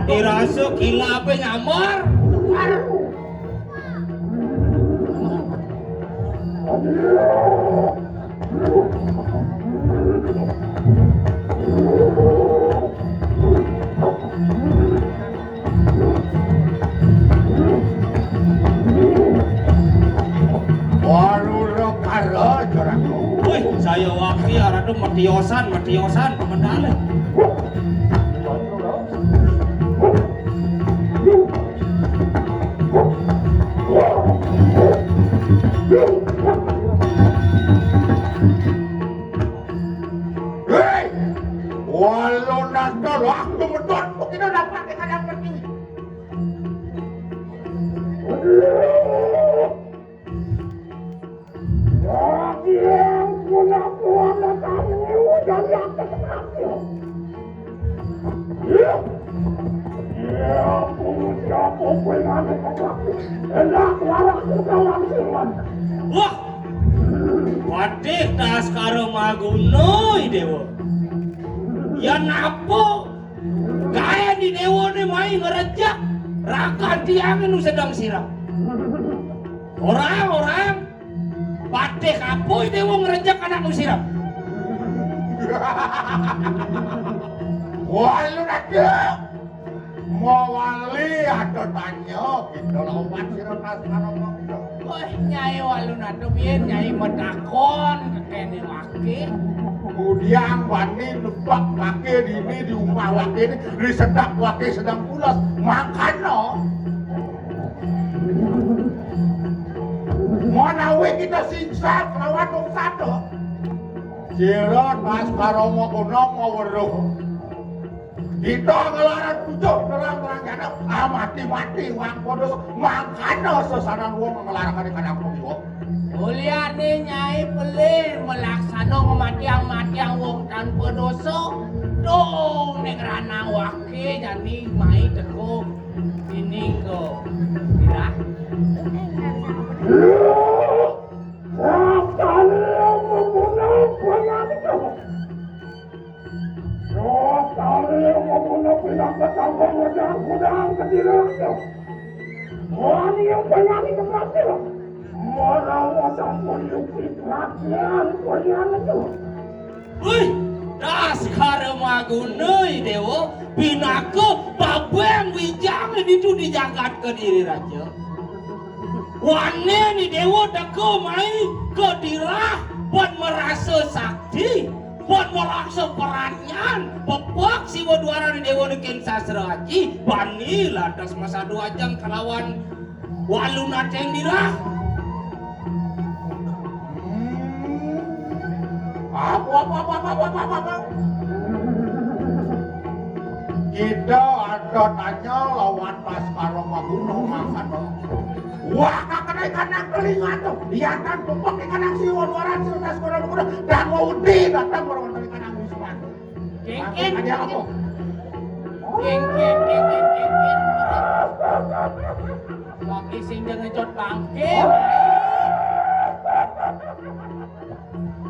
Dirasa gila apa nyamar? Wih, saya wakil aradu matiosan pemendale. Walau nanti waktu medot, kita dapat kita dapat ini. Yang punya kuasa kami udah yang terkenal. Ya, punya pemain enak larang kawan siluan. Wah, wadih tas karo magunoi dewa. Ya napo kaya di dewa ni main ngerejak rakan tiang nu sedang sirap orang wadih kapoi dewa ngerejak anak nu sirap. Walau nanti mau wali ada tanya kita lawan sirap sekarang. Wah, nyai walun atuh bieu nyai medakon kene wake. Kemudian wani nebak wake ini di rumah wake ini disedak wake sedang pulas makan no. Manawe kita singsa kelawan wong sado. Sira tas karomo kono weruh. Kita ngelaran pucuk terang-terang kana mati-mati wong padha mangkana sesaran wong ngelaran kana wong. Mulyane nyai pelih melaksana kematian wong tanpa dosa. Dong ning rana wake jani mai teko ini ke kira. Wih, das karemagunei dewa pinako babeng wijang itu dijagat ke diri raja. Wane ni dewa dako mai ke dirah buat jadi buat melaksa peranyan pepek si wadwara di Dewa Neken Sastra Haji bani lantas masa 2 jam kelawan waluna cendira apa kita ada tanya lawan Baskara Magunung makan wah kakak ikan yang telinga tuh liatan pupuk ikan yang siwa 200 Baskara Magunung dan mau datang orang ikan yang wisman kengken ada apa? kengken lagi sing ngejot bangke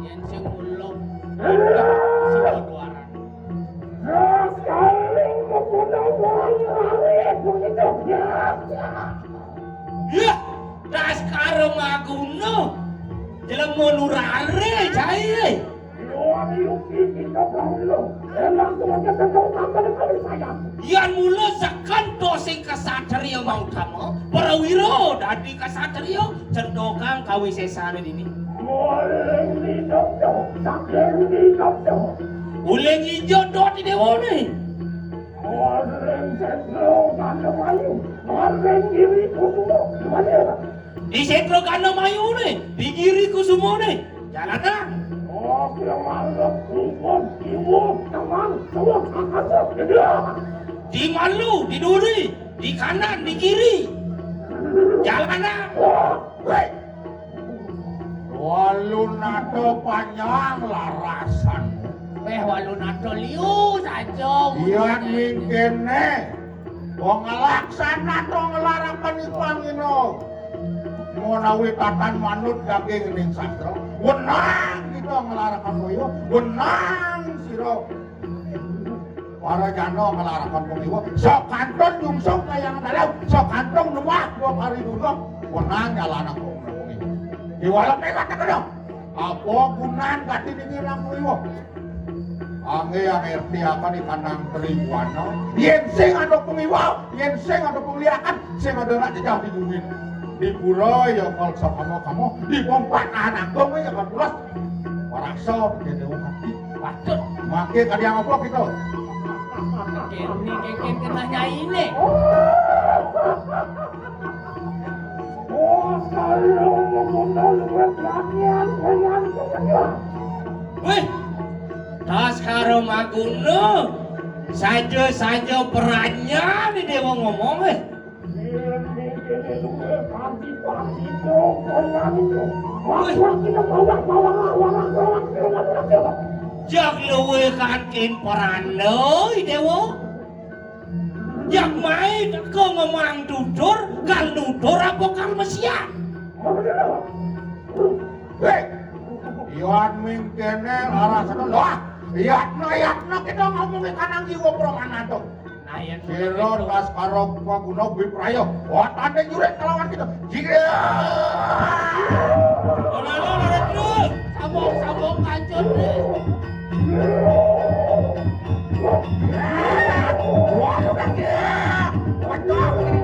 yang sing ulung si wadwara ya, Baskara Magunung jalan menurare cai yang mula sekanto sing kasatria mau kamu Prawiro dadi kasatria cendokang kawisesane dini uleng ijo dot di dewone di Setro Kano Mayu nih, di Giri Kusumo nih, jalanan. Di Malu, di Duri, di kanan, di kiri, jalanan. Walunado panjang larasan. Walunado liu saja. Iyan mingkene, wong laksana to ngelarang panipangino. Menawi tatan manut daging ning sastra wenang kita ngelarakan koyo wenang sira para jano ngelarakan koyo sok kantong jungsung kayang dalam sok kantong nemak dua hari dulu wenang nyalana koyo diwalap nek kata koyo apa gunan gati dingirang koyo angge yang ngerti akan ikandang teribuana yen sing ada pengiwa yen sing ada pengliakan sing ada nak jejak di bumi di pura ya kalau kamu di pompat anak kamu ya kan pulas warasa jadi hati patut makin ada yang apa kita ini keken kenanya ini weh Baskara Magunung saja perannya di Dewa ngomong jak luwe kankin peranoi Dewa jak main ke ngomong tutur kal nutur apa kal mesia iwan mingkene larasana loh Iyatno kita ngomongin kanang jiwa permanan tuh Siro Baskara Magunung Biprayo watane juret kelawan kita jika sambung kancur waduh kaki waduh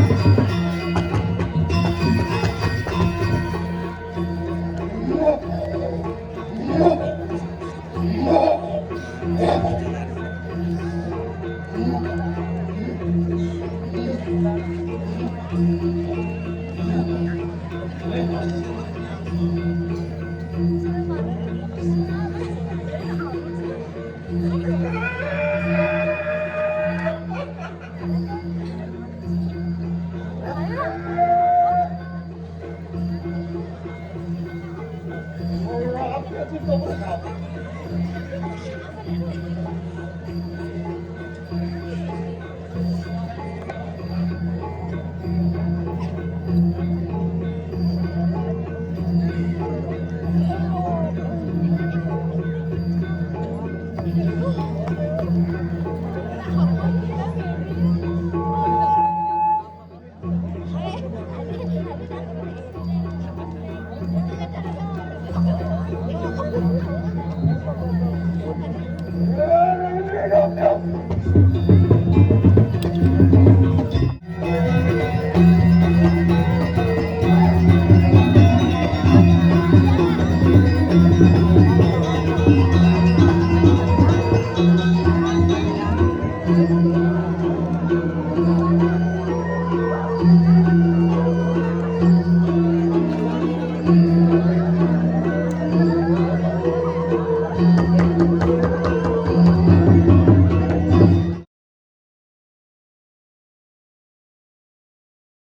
Thank you.